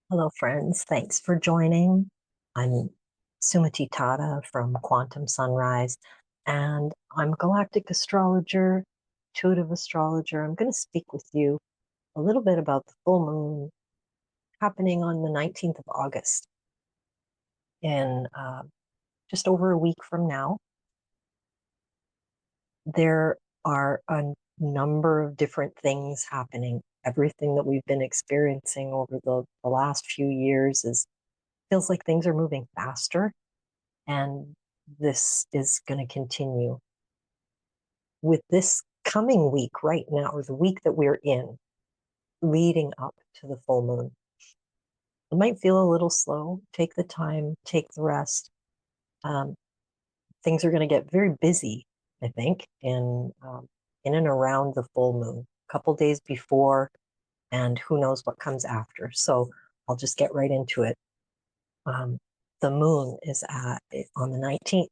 Hello, friends. Thanks for joining. I'm Sumati Tata from Quantum Sunrise, and I'm a galactic astrologer, intuitive astrologer. I'm going to speak with you a little bit about the full moon happening on the 19th of August in just over a week from now. There are a number of different things happening. Everything that we've been experiencing over the last few years is feels like things are moving faster. And this is going to continue with this coming week right now, or the week that we're in, leading up to the full moon. It might feel a little slow. Take the time, take the rest. Um, Things are going to get very busy, I think, in and around the full moon, a couple days before, and who knows what comes after. So I'll just get right into it. Um, the moon is on the 19th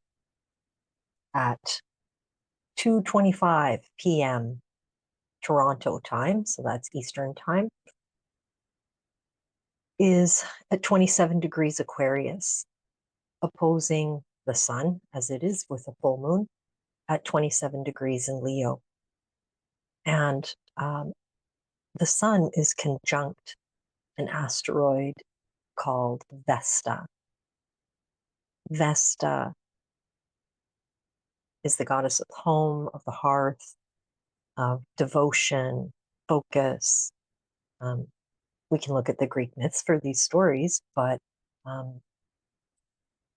at 2:25 p.m. Toronto time, so that's Eastern time, is at 27 degrees Aquarius, opposing the sun, as it is with a full moon, at 27 degrees in Leo. And the sun is conjunct an asteroid called Vesta. Vesta is the goddess of home, of the hearth, of devotion, focus. Um, we can look at the Greek myths for these stories, but um,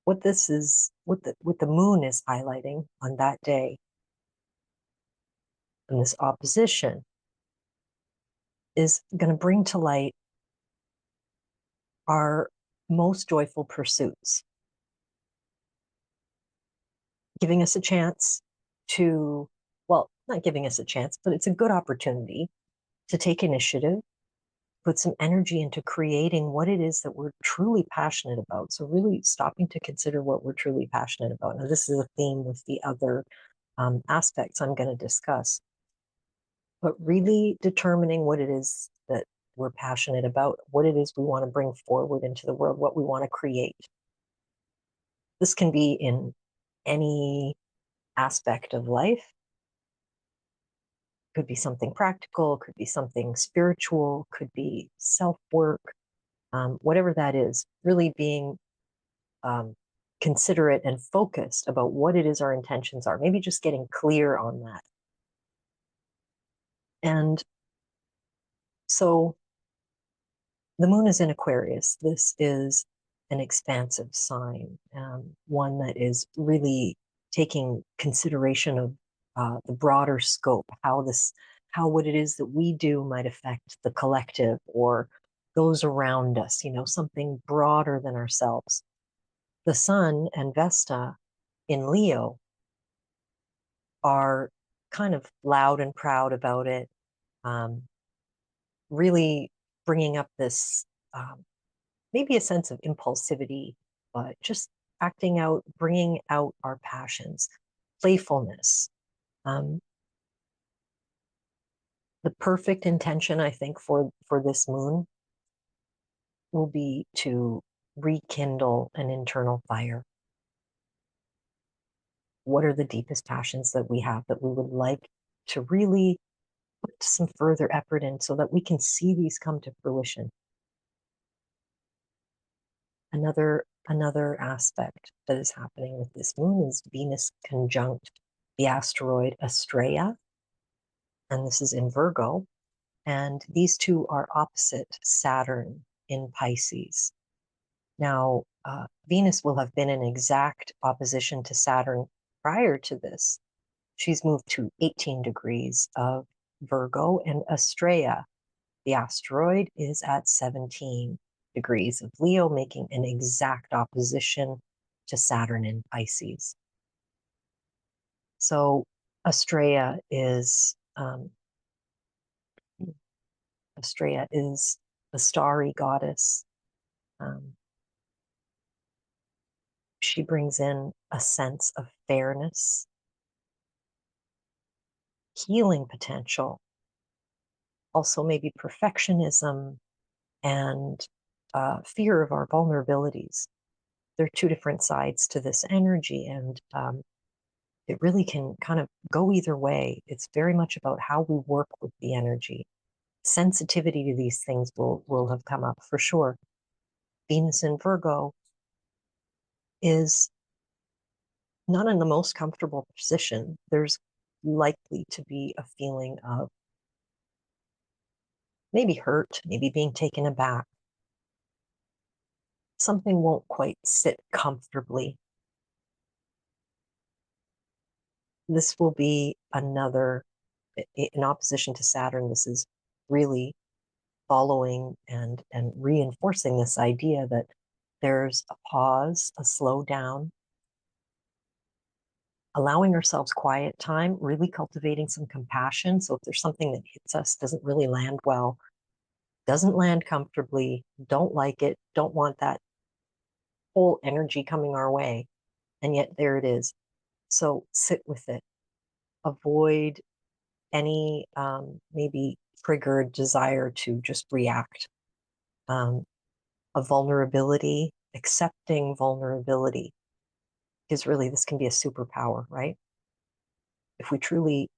what this is, what the moon is highlighting on that day, and this opposition is going to bring to light our most joyful pursuits, giving us a chance to, well, not giving us a chance, but it's a good opportunity to take initiative, put some energy into creating what it is that we're truly passionate about. So really stopping to consider what we're truly passionate about. Now, this is a theme with the other aspects I'm going to discuss, but really determining what it is that we're passionate about, what it is we want to bring forward into the world, what we want to create. This can be in any aspect of life. Could be something practical, could be something spiritual, could be self-work, whatever that is, really being um, considerate and focused about what it is our intentions are, maybe just getting clear on that. And so the moon is in Aquarius. This is an expansive sign, one that is really taking consideration of the broader scope, how what it is that we do might affect the collective or those around us, something broader than ourselves. The sun and Vesta in Leo are kind of loud and proud about it, um, really bringing up this maybe a sense of impulsivity, but just acting out, bringing out our passions, playfulness. Um, the perfect intention, I think, for this moon will be to rekindle an internal fire. What are the deepest passions that we have that we would like to really put some further effort in so that we can see these come to fruition? Another aspect that is happening with this moon is Venus conjunct the asteroid Astraea, and this is in Virgo, and these two are opposite Saturn in Pisces. Now, Venus will have been in exact opposition to Saturn prior to this. She's moved to 18 degrees of Virgo, and Astraea, the asteroid, is at 17 degrees of Leo, making an exact opposition to Saturn in Pisces. So Astraea is Astraea is the starry goddess. Um, she brings in a sense of fairness, healing potential, also maybe perfectionism, and fear of our vulnerabilities. There are two different sides to this energy, and it really can kind of go either way. It's very much about how we work with the energy. Sensitivity to these things will have come up for sure. Venus in Virgo is not in the most comfortable position. There's likely to be a feeling of maybe hurt, maybe being taken aback. Something won't quite sit comfortably. This will be another, in opposition to Saturn, this is really following and reinforcing this idea that there's a pause, a slow down, allowing ourselves quiet time, really cultivating some compassion. So if there's something that hits us, doesn't really land well, doesn't land comfortably, don't like it, don't want that whole energy coming our way, and yet there it is. So sit with it. Avoid any maybe triggered desire to just react. A vulnerability, accepting vulnerability, because really this can be a superpower, right? If we truly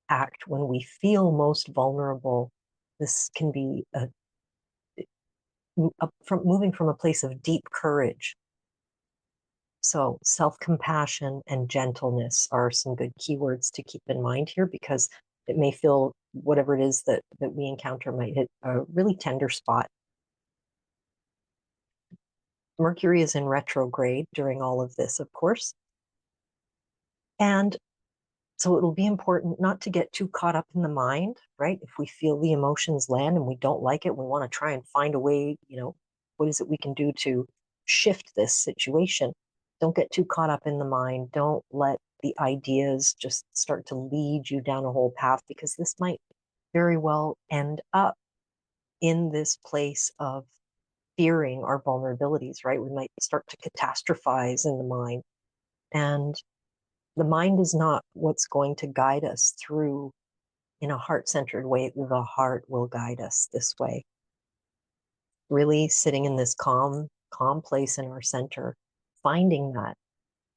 act when we feel most vulnerable, this can be from moving from a place of deep courage. So self-compassion and gentleness are some good keywords to keep in mind here, because it may feel whatever it is that we encounter might hit a really tender spot. Mercury is in retrograde during all of this, of course. And so it'll be important not to get too caught up in the mind, right? If we feel the emotions land and we don't like it, we want to try and find a way, what is it we can do to shift this situation? Don't get too caught up in the mind. Don't let the ideas just start to lead you down a whole path, because this might very well end up in this place of fearing our vulnerabilities, right? We might start to catastrophize in the mind. And the mind is not what's going to guide us through in a heart-centered way. The heart will guide us this way. Really sitting in this calm place in our center, finding that.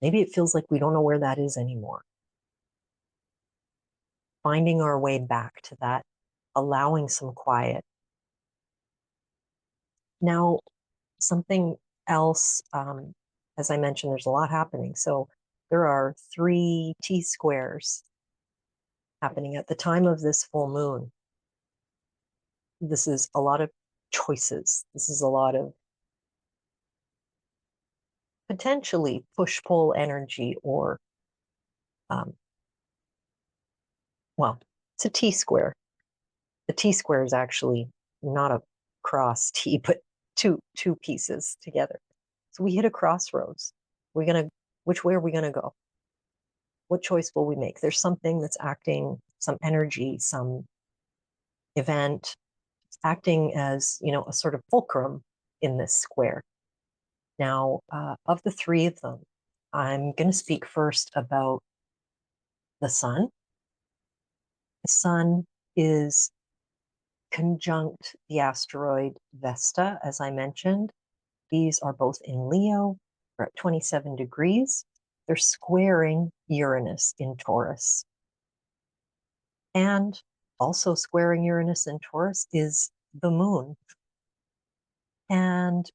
Maybe it feels like we don't know where that is anymore. Finding our way back to that, allowing some quiet. Now, something else, as I mentioned, there's a lot happening. So there are 3 Tsquares happening at the time of this full moon. This is a lot of choices. This is a lot of potentially push-pull energy, or, well, it's a T-square. The T-square is actually not a cross T, but two pieces together. So we hit a crossroads. Which way are we gonna go? What choice will we make? There's something that's acting, some energy, some event acting as, a sort of fulcrum in this square. Now, of the 3 of them, I'm going to speak first about the sun. The sun is conjunct the asteroid Vesta, as I mentioned. These are both in Leo. They're at 27 degrees. They're squaring Uranus in Taurus. And also squaring Uranus in Taurus is the moon. And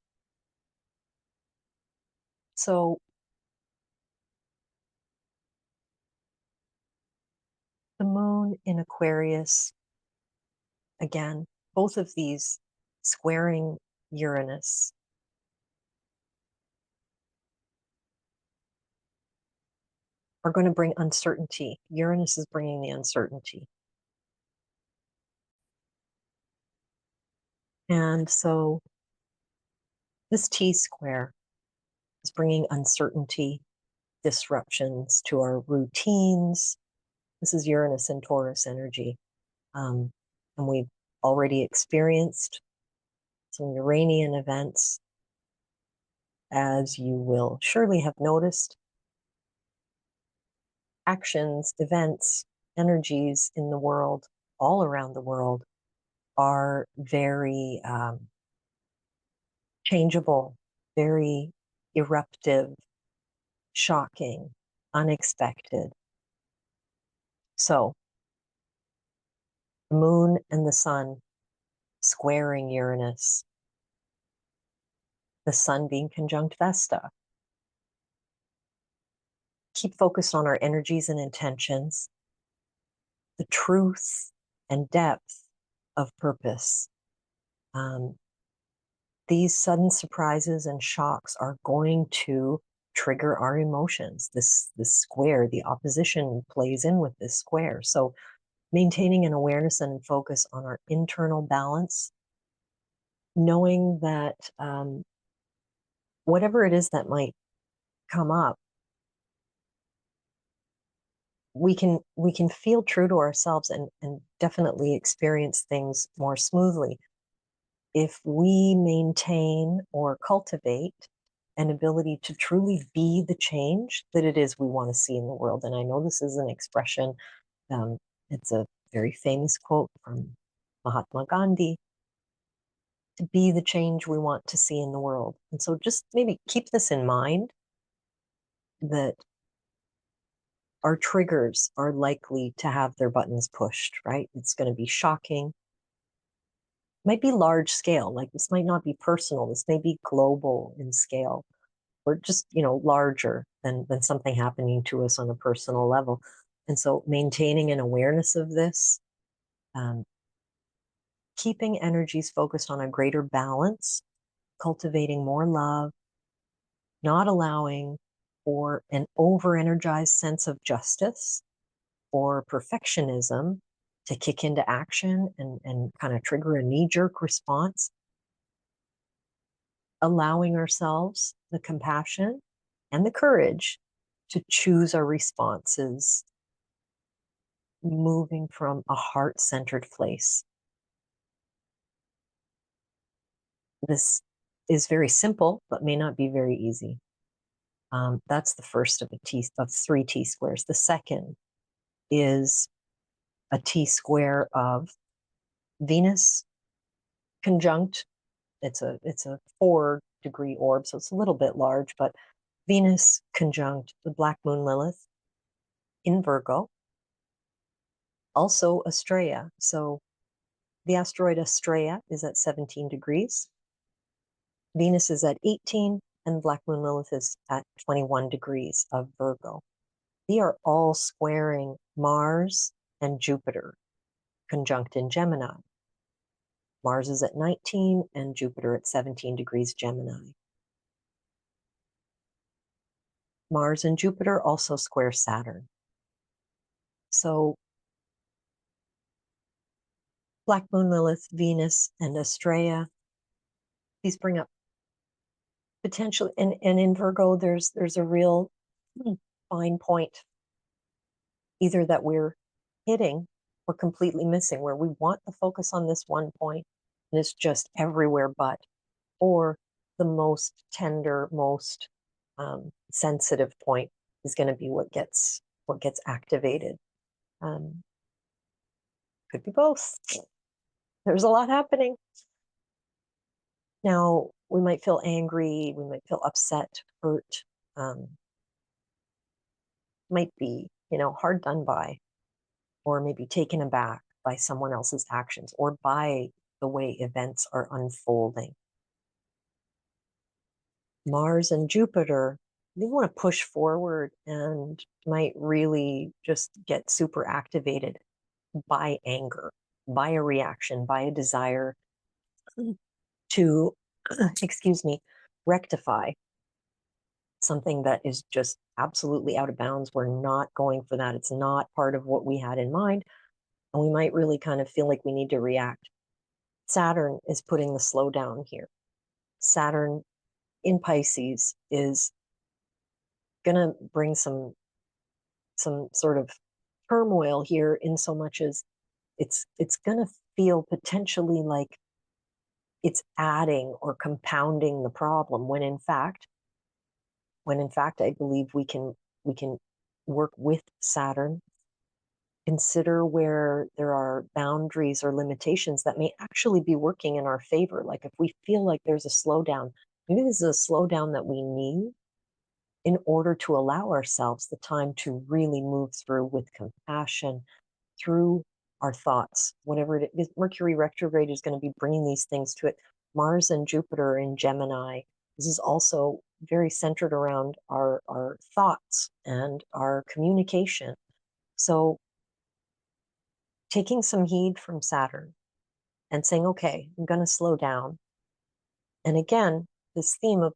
so the moon in Aquarius, again, both of these squaring Uranus are going to bring uncertainty. Uranus is bringing the uncertainty. And so this T-square is bringing uncertainty, disruptions to our routines. This is Uranus and Taurus energy. And we've already experienced some Uranian events, as you will surely have noticed. Actions, events, energies in the world, all around the world, are very changeable, very eruptive, shocking, unexpected. So, the moon and the sun squaring Uranus, the sun being conjunct Vesta. Keep focused on our energies and intentions, the truth and depth of purpose. These sudden surprises and shocks are going to trigger our emotions. This square, the opposition plays in with this square. So maintaining an awareness and focus on our internal balance, knowing that whatever it is that might come up, we can feel true to ourselves and definitely experience things more smoothly if we maintain or cultivate an ability to truly be the change that it is we want to see in the world. And I know this is an expression, um, it's a very famous quote from Mahatma Gandhi, to be the change we want to see in the world. And so just maybe keep this in mind, that our triggers are likely to have their buttons pushed, right? It's going to be shocking. Might be large scale, like this might not be personal, this may be global in scale, or just, larger than something happening to us on a personal level. And so maintaining an awareness of this, um, keeping energies focused on a greater balance, cultivating more love, not allowing for an over-energized sense of justice or perfectionism to kick into action and kind of trigger a knee-jerk response, allowing ourselves the compassion and the courage to choose our responses, moving from a heart-centered place. This is very simple, but may not be very easy. That's the first of three T-squares. The second is a T-square of Venus conjunct. It's a 4-degree orb, so it's a little bit large, but Venus conjunct the Black Moon Lilith in Virgo, also Astraea. So the asteroid Astraea is at 17 degrees. Venus is at 18, and Black Moon Lilith is at 21 degrees of Virgo. They are all squaring Mars and Jupiter, conjunct in Gemini. Mars is at 19 and Jupiter at 17 degrees Gemini. Mars and Jupiter also square Saturn. So Black Moon Lilith, Venus, and Astraea, these bring up potential, and in Virgo, there's a real fine point, either that we're hitting or completely missing, where we want the focus on this one point and it's just everywhere but, or the most tender, most sensitive point is going to be what gets activated. Could be both. There's a lot happening. Now, we might feel angry, we might feel upset, hurt, might be, hard done by, or maybe taken aback by someone else's actions or by the way events are unfolding. Mars and Jupiter, they want to push forward and might really just get super activated by anger, by a reaction, by a desire to, rectify something that is just absolutely out of bounds. We're not going for that. It's not part of what we had in mind. And we might really kind of feel like we need to react. Saturn is putting the slow down here. Saturn in Pisces is going to bring some sort of turmoil here, in so much as it's going to feel potentially like it's adding or compounding the problem, when in fact I believe we can work with Saturn Consider where there are boundaries or limitations that may actually be working in our favor. Like if we feel like there's a slowdown, maybe this is a slowdown that we need in order to allow ourselves the time to really move through with compassion through our thoughts, whatever it is. Mercury retrograde is going to be bringing these things to it. Mars and Jupiter in Gemini. This is also very centered around our thoughts and our communication. So taking some heed from Saturn and saying, okay, I'm going to slow down. And again, this theme of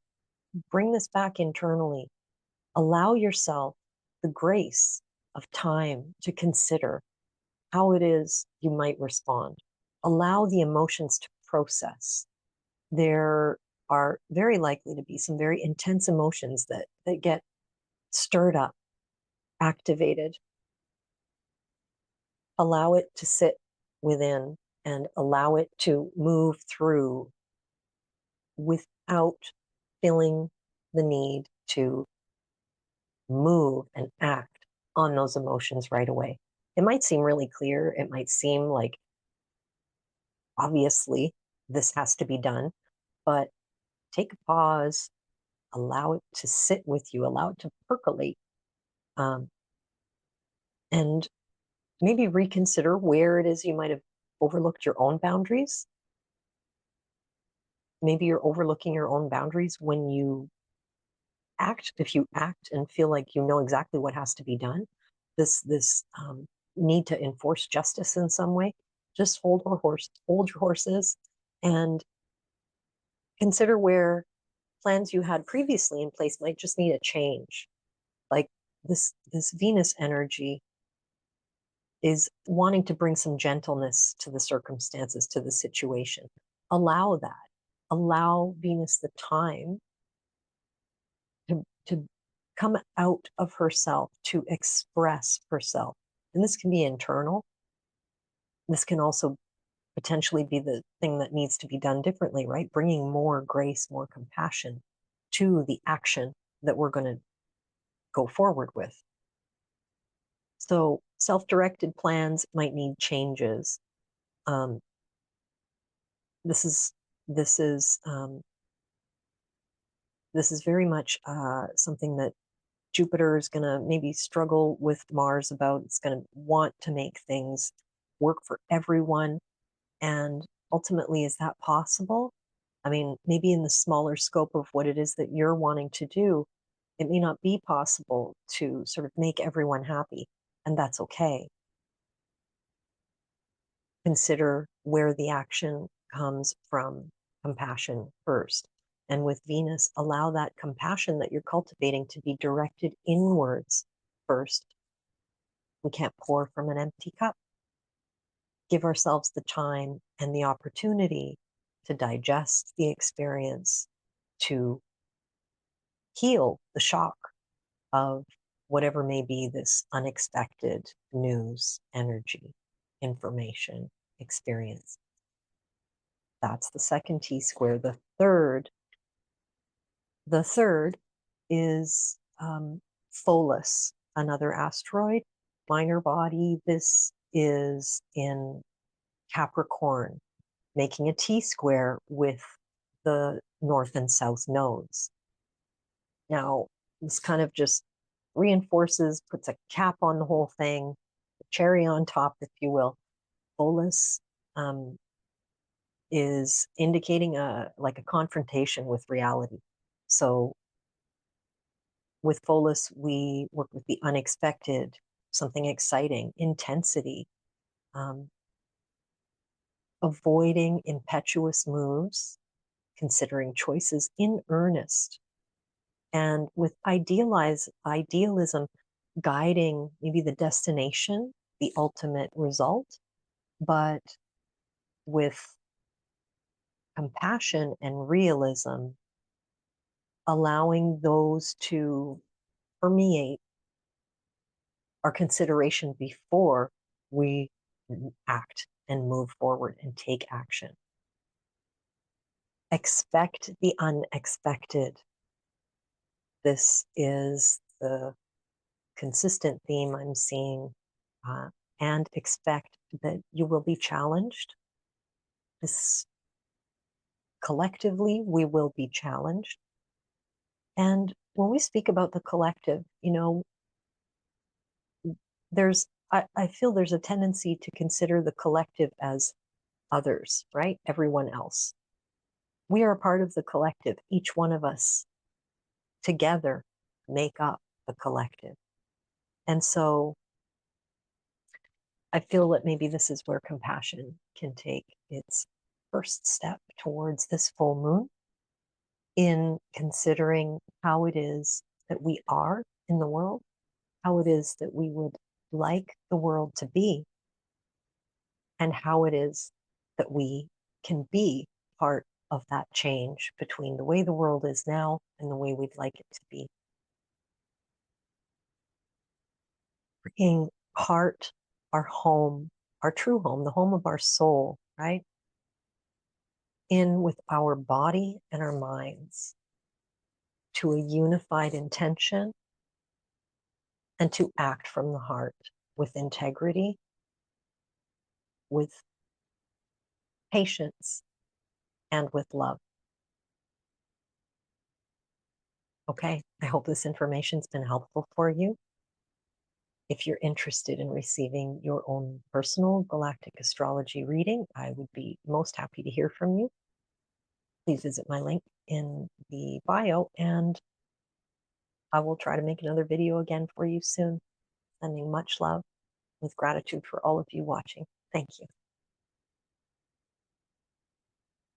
bring this back internally, allow yourself the grace of time to consider how it is you might respond. Allow the emotions to process. There are very likely to be some very intense emotions that get stirred up, activated. Allow it to sit within and allow it to move through without feeling the need to move and act on those emotions right away. It might seem really clear. It might seem like obviously this has to be done, but take a pause, allow it to sit with you, allow it to percolate, um, and maybe reconsider where it is you might have overlooked your own boundaries. Maybe you're overlooking your own boundaries when you act. If you act and feel like you know exactly what has to be done, this need to enforce justice in some way, just hold your horses, and consider where plans you had previously in place might just need a change. Like this Venus energy is wanting to bring some gentleness to the circumstances, to the situation. Allow that. Allow Venus the time to come out of herself, to express herself. And this can be internal. This can also potentially be the thing that needs to be done differently, right? Bringing more grace, more compassion to the action that we're going to go forward with. So self-directed plans might need changes. Um, this is this is this is very much something that Jupiter is going to maybe struggle with Mars about. It's going to want to make things work for everyone. And ultimately, is that possible? I mean, maybe in the smaller scope of what it is that you're wanting to do, it may not be possible to sort of make everyone happy. And that's okay. Consider where the action comes from compassion first. And with Venus, allow that compassion that you're cultivating to be directed inwards first. We can't pour from an empty cup. Give ourselves the time and the opportunity to digest the experience, to heal the shock of whatever may be this unexpected news, energy, information, experience. That's the second T square. The third is Pholus, another asteroid, minor body. This is in Capricorn, making a T square with the north and south nodes. Now, this kind of just reinforces, puts a cap on the whole thing, the cherry on top, if you will. Pholus is indicating like a confrontation with reality. So with Pholus, we work with the unexpected, something exciting, intensity, um, avoiding impetuous moves, considering choices in earnest, and with idealism guiding maybe the destination, the ultimate result, but with compassion and realism, allowing those to permeate our consideration before we act and move forward and take action. Expect the unexpected. This is the consistent theme I'm seeing and expect that you will be challenged. This collectively, we will be challenged. And when we speak about the collective, I feel there's a tendency to consider the collective as others, right? Everyone else. We are a part of the collective. Each one of us together make up the collective. And so I feel that maybe this is where compassion can take its first step towards this full moon, in considering how it is that we are in the world, how it is that we would like the world to be, and how it is that we can be part of that change between the way the world is now and the way we'd like it to be. Bringing heart, our home, our true home, the home of our soul, right? In with our body and our minds to a unified intention, and to act from the heart with integrity, with patience, and with love. Okay, I hope this information's been helpful for you. If you're interested in receiving your own personal galactic astrology reading, I would be most happy to hear from you. Please visit my link in the bio, and I will try to make another video again for you soon. Sending much love with gratitude for all of you watching. Thank you.